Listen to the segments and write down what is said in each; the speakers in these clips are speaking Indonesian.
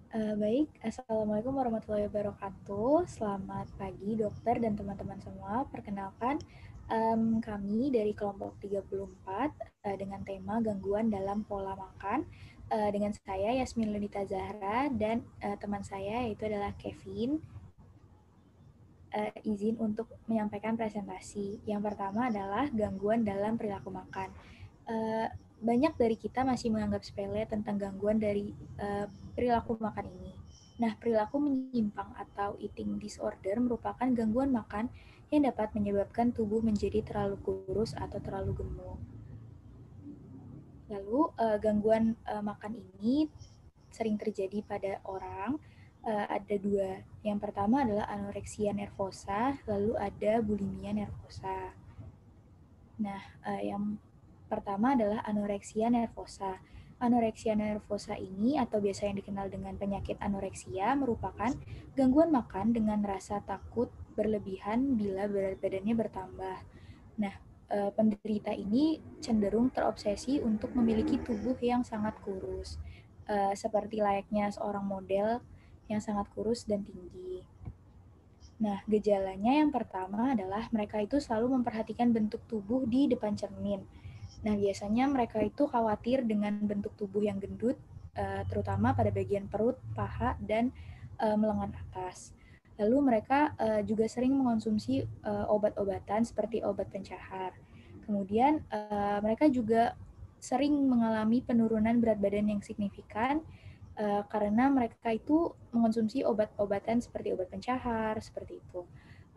Baik, Assalamualaikum warahmatullahi wabarakatuh. Selamat pagi dokter dan teman-teman semua. Perkenalkan, kami dari kelompok 34 dengan tema gangguan dalam pola makan. Dengan saya Yasmin Lunita Zahra dan teman saya yaitu adalah Kevin. Izin untuk menyampaikan presentasi. Yang pertama adalah gangguan dalam perilaku makan. Uh, Banyak dari kita masih menganggap sepele tentang gangguan dari perilaku makan ini. Nah, perilaku menyimpang atau eating disorder merupakan gangguan makan yang dapat menyebabkan tubuh menjadi terlalu kurus atau terlalu gemuk. Lalu, gangguan makan ini sering terjadi pada orang, ada dua. Yang pertama adalah anoreksia nervosa, lalu ada bulimia nervosa. Nah, yang pertama adalah anoreksia nervosa. Anoreksia nervosa ini atau biasa yang dikenal dengan penyakit anoreksia merupakan gangguan makan dengan rasa takut berlebihan bila berat badannya bertambah. Nah, penderita ini cenderung terobsesi untuk memiliki tubuh yang sangat kurus, seperti layaknya seorang model yang sangat kurus dan tinggi. Nah, gejalanya yang pertama adalah mereka itu selalu memperhatikan bentuk tubuh di depan cermin. Nah, biasanya mereka itu khawatir dengan bentuk tubuh yang gendut, terutama pada bagian perut, paha, dan lengan atas. Lalu mereka juga sering mengonsumsi obat-obatan seperti obat pencahar. Kemudian mereka juga sering mengalami penurunan berat badan yang signifikan karena mereka itu mengonsumsi obat-obatan seperti obat pencahar, seperti itu.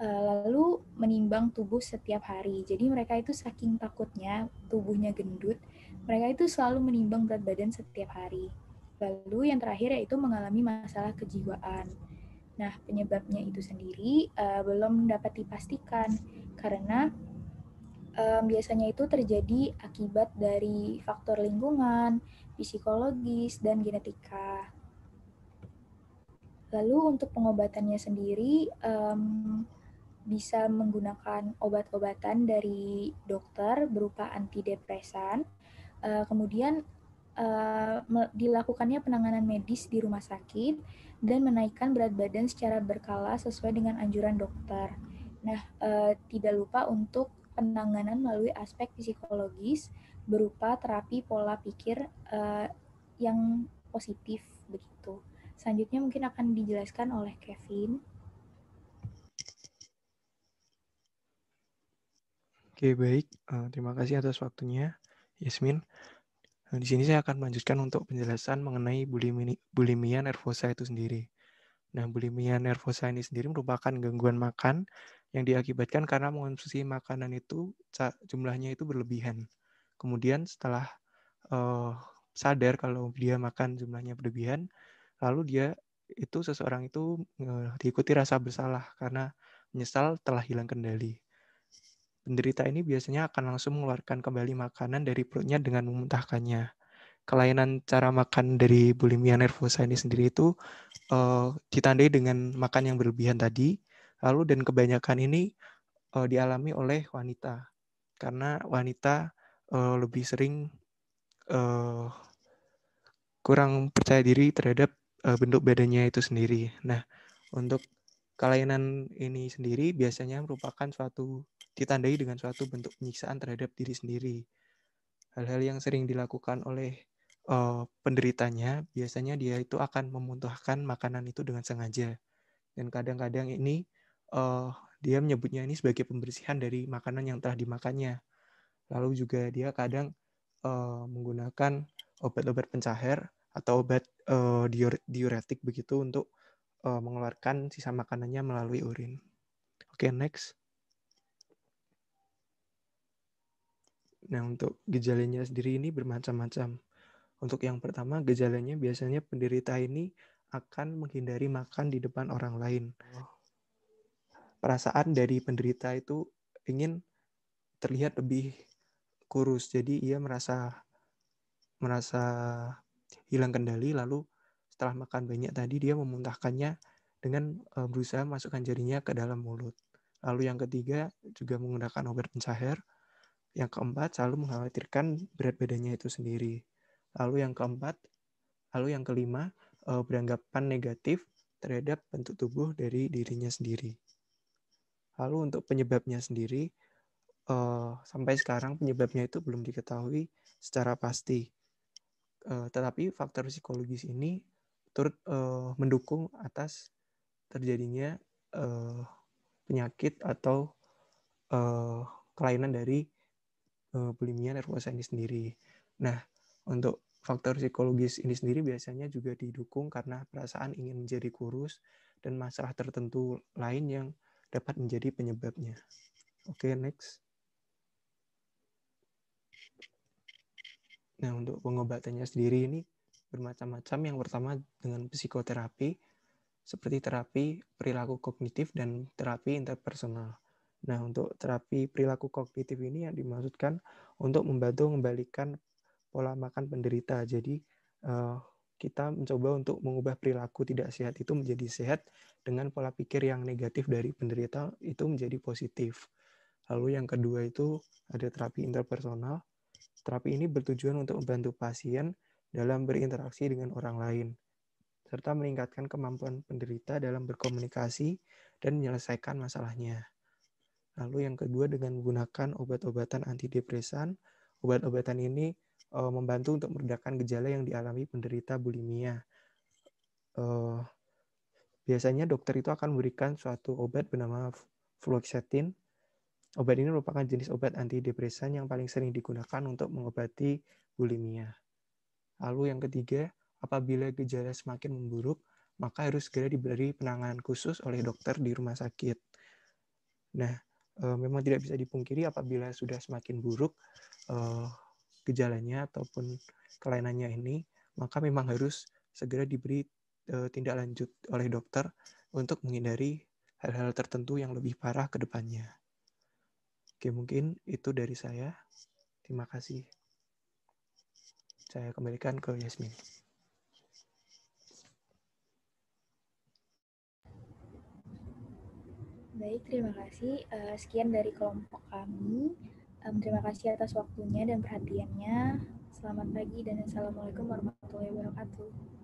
Lalu menimbang tubuh setiap hari. Jadi mereka itu saking takutnya tubuhnya gendut, mereka itu selalu menimbang berat badan setiap hari. Lalu yang terakhir yaitu mengalami masalah kejiwaan. Nah, penyebabnya itu sendiri belum dapat dipastikan karena biasanya itu terjadi akibat dari faktor lingkungan, psikologis, dan genetika. Lalu untuk pengobatannya sendiri bisa menggunakan obat-obatan dari dokter berupa antidepresan. Kemudian dilakukannya penanganan medis di rumah sakit dan menaikkan berat badan secara berkala sesuai dengan anjuran dokter. Nah, tidak lupa untuk penanganan melalui aspek psikologis berupa terapi pola pikir yang positif begitu. Selanjutnya mungkin akan dijelaskan oleh Kevin. Oke, baik. Terima kasih atas waktunya, Yasmin. Di sini saya akan melanjutkan untuk penjelasan mengenai bulimia nervosa itu sendiri. Nah, bulimia nervosa ini sendiri merupakan gangguan makan yang diakibatkan karena mengonsumsi makanan itu jumlahnya itu berlebihan. Kemudian setelah sadar kalau dia makan jumlahnya berlebihan, lalu seseorang itu diikuti rasa bersalah karena menyesal telah hilang kendali. Penderita ini biasanya akan langsung mengeluarkan kembali makanan dari perutnya dengan memuntahkannya. Kelainan cara makan dari bulimia nervosa ini sendiri itu ditandai dengan makan yang berlebihan tadi, lalu dan kebanyakan ini dialami oleh wanita, karena wanita lebih sering kurang percaya diri terhadap bentuk badannya itu sendiri. Nah, untuk kelainan ini sendiri biasanya merupakan ditandai dengan suatu bentuk penyiksaan terhadap diri sendiri. Hal-hal yang sering dilakukan oleh penderitanya, biasanya dia itu akan memuntahkan makanan itu dengan sengaja. Dan kadang-kadang ini dia menyebutnya ini sebagai pembersihan dari makanan yang telah dimakannya. Lalu juga dia kadang menggunakan obat-obat pencahar atau obat diuretik begitu untuk mengeluarkan sisa makanannya melalui urin. Oke, next. Nah, untuk gejalanya sendiri ini bermacam-macam. Untuk yang pertama, gejalanya biasanya penderita ini akan menghindari makan di depan orang lain. Perasaan dari penderita itu ingin terlihat lebih kurus, jadi ia merasa hilang kendali, lalu setelah makan banyak tadi dia memuntahkannya dengan berusaha masukkan jarinya ke dalam mulut. Lalu yang ketiga juga menggunakan obat pencahar. Yang keempat selalu mengkhawatirkan berat badannya itu sendiri. Lalu yang kelima beranggapan negatif terhadap bentuk tubuh dari dirinya sendiri. Lalu untuk penyebabnya sendiri, sampai sekarang penyebabnya itu belum diketahui secara pasti. Tetapi faktor psikologis ini turut mendukung atas terjadinya penyakit atau kelainan dari bulimia nervosa ini sendiri. Nah, untuk faktor psikologis ini sendiri biasanya juga didukung karena perasaan ingin menjadi kurus dan masalah tertentu lain yang dapat menjadi penyebabnya. Oke, next. Nah, untuk pengobatannya sendiri ini bermacam-macam. Yang pertama dengan psikoterapi, seperti terapi perilaku kognitif dan terapi interpersonal. Nah, untuk terapi perilaku kognitif ini yang dimaksudkan untuk membantu mengembalikan pola makan penderita. Jadi, kita mencoba untuk mengubah perilaku tidak sehat itu menjadi sehat dengan pola pikir yang negatif dari penderita itu menjadi positif. Lalu yang kedua itu ada terapi interpersonal. Terapi ini bertujuan untuk membantu pasien dalam berinteraksi dengan orang lain, serta meningkatkan kemampuan penderita dalam berkomunikasi dan menyelesaikan masalahnya. Lalu yang kedua dengan menggunakan obat-obatan antidepresan. Obat-obatan ini membantu untuk meredakan gejala yang dialami penderita bulimia. Biasanya dokter itu akan memberikan suatu obat bernama fluoxetine. Obat ini merupakan jenis obat antidepresan yang paling sering digunakan untuk mengobati bulimia. Lalu yang ketiga, apabila gejala semakin memburuk, maka harus segera diberi penanganan khusus oleh dokter di rumah sakit. Nah, memang tidak bisa dipungkiri apabila sudah semakin buruk gejalanya ataupun kelainannya ini, maka memang harus segera diberi tindak lanjut oleh dokter untuk menghindari hal-hal tertentu yang lebih parah ke depannya. Oke, mungkin itu dari saya. Terima kasih. Saya kembalikan ke Yasmin. Baik, terima kasih. Sekian dari kelompok kami. Terima kasih atas waktunya dan perhatiannya. Selamat pagi dan assalamualaikum warahmatullahi wabarakatuh.